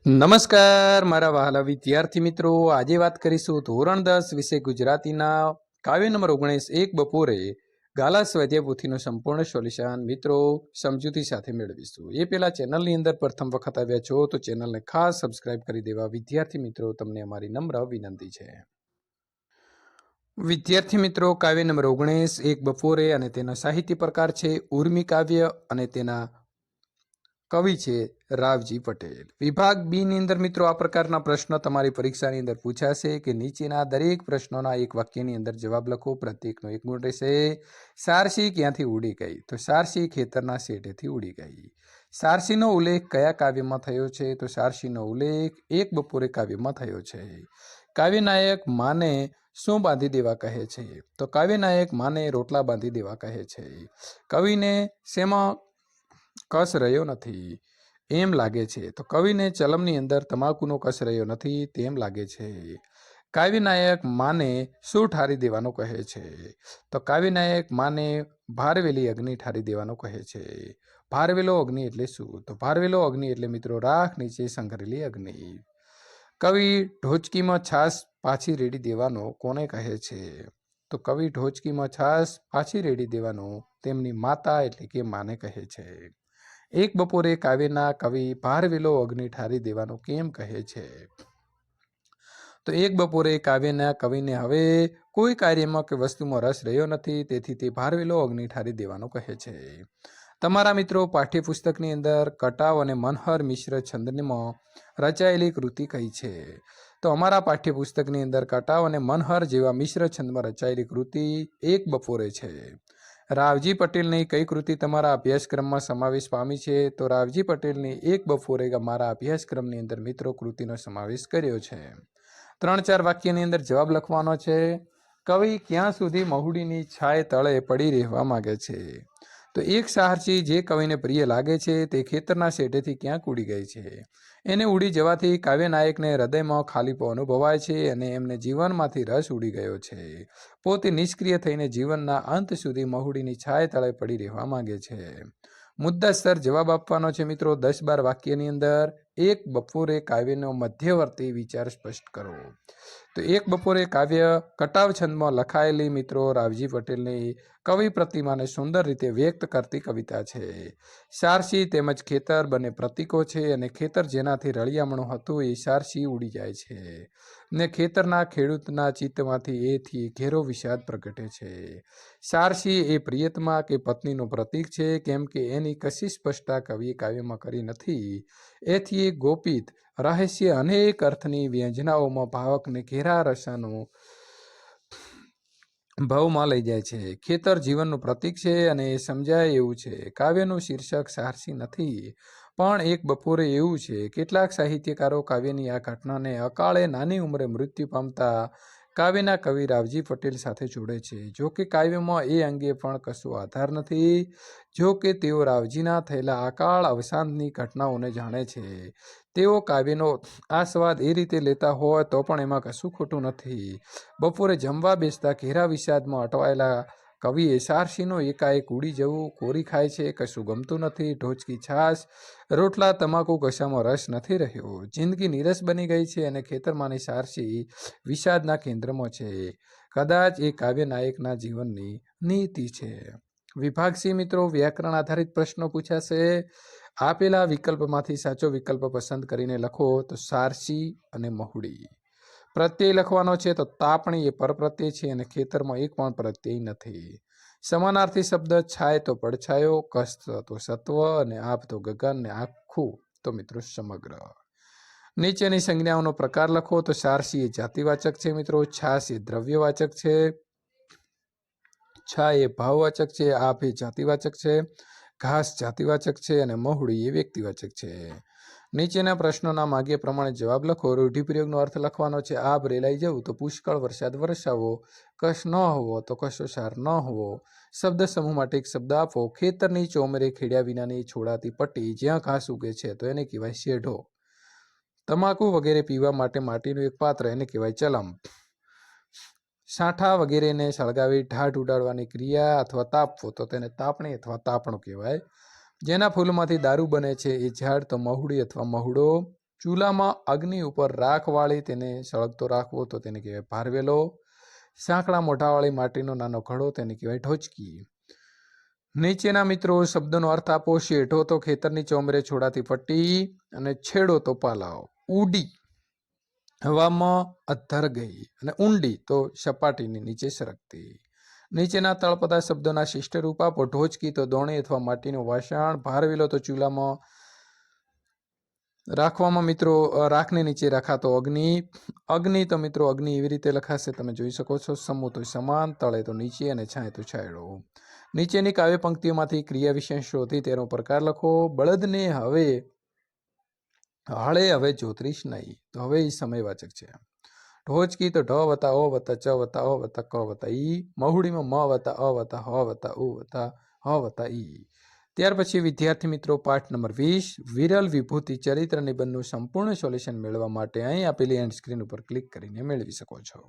નમસ્કાર મારા વહાલા વિદ્યાર્થી મિત્રો, આજે વાત કરીશું ધોરણ 10 વિષય ગુજરાતીના કાવ્ય નંબર 19 એક બપોરે ગાલા સ્વાધ્યાય પોથીનું સંપૂર્ણ સોલ્યુશન મિત્રો સમજૂતી સાથે મેળવીશું। એ પહેલા ચેનલની અંદર પ્રથમ વખત આવ્યા છો તો ચેનલને ખાસ સબસ્ક્રાઇબ કરી દેવા વિદ્યાર્થી મિત્રો તમને અમારી નમ્ર વિનંતી છે। વિદ્યાર્થી મિત્રો, કાવ્ય નંબર 19 એક બપોરે અને તેનો સાહિત્ય પ્રકાર છે ઉર્મી કાવ્ય અને તેના કવિ છે રાવજી પટેલ। વિભાગ બી ની અંદર મિત્રો આ પ્રકારના પ્રશ્નો તમારી પરીક્ષાની અંદર પૂછાશે કે નીચેના દરેક પ્રશ્નોના એક વાક્યની અંદર જવાબ લખો, પ્રત્યેકનો એક ગુણ રહેશે। સારસી ક્યાંથી ઉડી ગઈ? તો સારસી ખેતરના શેઢેથી ઉડી ગઈ। સારસીનો ઉલ્લેખ કયા કાવ્યમાં થયો છે? તો સારસીનો ઉલ્લેખ એક બપોરે કાવ્યમાં થયો છે। કાવ્યનાયક માને શું બાંધી દેવા કહે છે? તો કાવ્યનાયક માને રોટલા બાંધી દેવા કહે છે। કવિને શેમાં કસ રહ્યો નથી એમ લાગે છે? તો કવિને ચલમની અંદર તમાકુનો કસ રહ્યો નથી તેમ લાગે છે। કાવ્યનાયક માને શું ઠારી દેવાનું કહે છે? તો કાવ્યનાયક માને ભારવેલી અગ્નિ ઠારી દેવાનું કહે છે। ભારવેલો અગ્નિ એટલે શું? તો ભારવેલો અગ્નિ એટલે મિત્રો રાખ નીચે સંઘરેલી અગ્નિ। કવિ ઢોચકીમાં છાશ પાછી રેડી દેવાનો કોને કહે છે? તો કવિ ઢોચકીમાં છાશ પાછી રેડી દેવાનો તેમની માતા એટલે કે માને કહે છે। એક બપોરે કાવ્યના કવિ ભારવેલો અગ્નિ ઠારી દેવાનું કેમ કહે છે? તો એક બપોરે કાવ્યના કવિને હવે કોઈ કાર્યમાં કે વસ્તુમાં રસ રહ્યો નથી તેથી તે ભારવેલો અગ્નિ ઠારી દેવાનું કહે છે। તમારા મિત્રો પાઠ્યપુસ્તકની અંદર કટાવ અને મનહર મિશ્ર છંદમાં રચાયેલી કૃતિ કઈ છે? તો અમારા પાઠ્યપુસ્તકની અંદર કટાવ અને મનહર જેવા મિશ્ર છંદમાં રચાયેલી કૃતિ એક બપોરે છે। રાવજી પટેલની કઈ કૃતિ તમારા અભ્યાસક્રમમાં સમાવેશ પામી છે? તો રાવજી પટેલની એક બપોરે મારા અભ્યાસક્રમની અંદર મિત્રો કૃતિનો સમાવેશ કર્યો છે। 3-4 વાક્યની અંદર જવાબ લખવાનો છે। કવિ ક્યાં સુધી મહુડીની છાય તળે પડી રહેવા માંગે છે? તો એક સાહસી જે કવિને પ્રિય લાગે છે તે ખેતરના શેઢેથી ક્યાંક ઉડી ગઈ છે। એને ઉડી જવાથી કાવ્યનાયકને હૃદયમાં ખાલીપો અનુભવાય છે અને એમને જીવનમાંથી રસ ઉડી ગયો છે। પોતે નિષ્ક્રિય થઈને જીવનના અંત સુધી મહુડીની છાય તળે પડી રહેવા માંગે છે। મુદ્દાસર જવાબ આપવાનો છે મિત્રો 10-12 વાક્યની અંદર। એક બપોરે કાવ્યનો મધ્યવર્તી વિચાર સ્પષ્ટ કરો। તો એક બપોરે કાવ્ય કટાવ છંદમાં લખાયેલી મિત્રો રાવજી પટેલની કવિ પ્રતિમાને સુંદર રીતે વ્યક્ત કરતી કવિતા છે। સારસી તેમજ ખેતર બંને પ્રતીકો છે અને ખેતર જેનાથી રળિયામણું હતું એ સારસી ઉડી જાય છે ને ખેતરના ખેડૂતના ચિત્તમાંથી એથી ઘેરો વિષાદ પ્રગટે છે। સારસી એ પ્રિયતમા કે પત્નીનું પ્રતીક છે કેમ કે એની કશી સ્પષ્ટતા કવિએ કાવ્યમાં કરી નથી। એથી ગોપિત રહસ્ય અનેક અર્થની વ્યંજનાઓમાં ભાવકને ઘેરા રસાનું ભાવમાં લઈ જાય છે। ખેતર જીવનનું પ્રતીક છે અને એ સમજાય એવું છે। કાવ્યનું શીર્ષક સારસી નથી પણ એક બપોરે એવું છે। કેટલાક સાહિત્યકારો કાવ્યની આ ઘટનાને અકાળે નાની ઉંમરે મૃત્યુ પામતા કાવ્યના કવિ રાવજી પટેલ સાથે જોડે છે। જો કે કાવ્યમાં એ અંગે પણ કશો આધાર નથી। જો કે તેઓ રાવજીના થયેલા અકાળ અવસાનની ઘટનાઓને જાણે છે। તેઓ કાવ્યનો આસ્વાદ એ રીતે લેતા હોય તો પણ એમાં કશું ખોટું નથી। બપોરે જમવા બેસતા ઘેરા વિષાદમાં અટવાયેલા કવિએ સારસીનો એકાએક ઉડી જવું, કોરી ખાય છે, કશું ગમતું નથી, ઢોચકી છાશ, રોટલા, તમાકુ, કશામાં રસ નથી રહ્યો, જિંદગી નીરસ બની ગઈ છે અને ખેતરમાંની સારસી વિષાદના કેન્દ્રમાં છે। કદાચ એ કાવ્યનાયકના જીવનની નીતિ છે। વિભાગ સી મિત્રો વ્યાકરણ આધારિત પ્રશ્નો પૂછાશે। આપેલા વિકલ્પમાંથી સાચો વિકલ્પ પસંદ કરીને લખો। તો સારસી અને મહુડી। પ્રત્યય લખવાનો છે તો તાપણી એ પરપ્રત્યય છે અને ખેતરમાં એક પણ પ્રત્યય નથી। સમાનાર્થી શબ્દ છાય તો પડછાયો, કસ તો સત્વ અને આપ તો ગગન ને આખું તો મિત્રો સમગ્ર। નીચેની સંજ્ઞાઓનો પ્રકાર લખો। તો સારસી એ જાતિવાચક છે મિત્રો, છાશ એ દ્રવ્યવાચક છે, છાય એ ભાવવાચક છે, આપ એ જાતિવાચક છે, ઘાસ જાતિવાચક છે અને મહુડી એ વ્યક્તિવાચક છે। નીચેના પ્રશ્નોના માગ્ય પ્રમાણે જવાબ લખો। રૂઢિપ્રયોગનો અર્થ લખવાનો છે। આભ રેલાઈ જવું તો પુષ્કળ વરસાદ વરસાવો, કશ ન હોવો તો કશો સાર ન હોવો, શબ્દ સમૂહ માટે એક શબ્દ આપો। ખેતરની ચોમેરે ખેડ્યા વિનાની છોડાતી પટ્ટી જ્યાં ઘાસ ઉગે છે તો એને કહેવાય શેઢો। તમાકુ વગેરે પીવા માટે માટીનું એક પાત્ર એને કહેવાય ચલમ। સાંઠા વગેરેને સળગાવી ઢાઢ ઉડાડવાની ક્રિયા અથવા તાપવો તો તેને તાપણી અથવા તાપણું કહેવાય। જેના ફૂલમાંથી દારૂ બને છે એ ઝાડ તો મહુડી અથવા મહુડો। ચૂલામાં અગ્નિ ઉપર રાખ વાળી તેને સળગતો રાખવો તો તેને કહેવાય ભારવેલો. સાંકડા મોઢાવાળી માટીનો નાનો ઘડો તેને કહેવાય ઢોચકી. નીચેના મિત્રો શબ્દોનો અર્થ આપો. શેઢો તો ખેતરની ચોમરે છોડાતી પટ્ટી અને છેડો તો પાલાઓ. ઉડી હવામાં અધ્ધર ગઈ અને ઊંડી તો સપાટીની નીચે સરકતી. નીચેના તળપદા શબ્દોના શિષ્ટ રૂપ આપો. ઢોચકી તો દોણી અથવા માટીનું વાસણ. ભારવેલો તો ચૂલામાં રાખવામાં મિત્રો રાખની નીચે રખાતો અગ્નિ. અગ્નિ તો મિત્રો અગ્નિ એવી રીતે લખાશે તમે જોઈ શકો છો. સમૂહ તો સમાન, તળે તો નીચે અને છાંય તો છાંયડો. નીચેની કાવ્ય પંક્તિઓમાંથી ક્રિયા વિશેષ શોધી તેનો પ્રકાર લખો. બળદને હવે હાળે હવે જોતરીશ નહીં તો હવે એ સમયવાચક છે. ઢોચકી તો ઢ વત્તા અ વત્તા ચ વત્તા અ વત્તા ક વત્તા ઈ. મહુડીમાં મ વત્તા અ વત્તા હ વત્તા ઉ વત્તા હ વત્તા ઈ. ત્યાર પછી વિદ્યાર્થી મિત્રો પાઠ નંબર 20 વિરલ વિભૂતિ ચરિત્ર નિબંધનું સંપૂર્ણ સોલ્યુશન મેળવવા માટે અહીં આપેલી એન્ડ સ્ક્રીન ઉપર ક્લિક કરીને મેળવી શકો છો.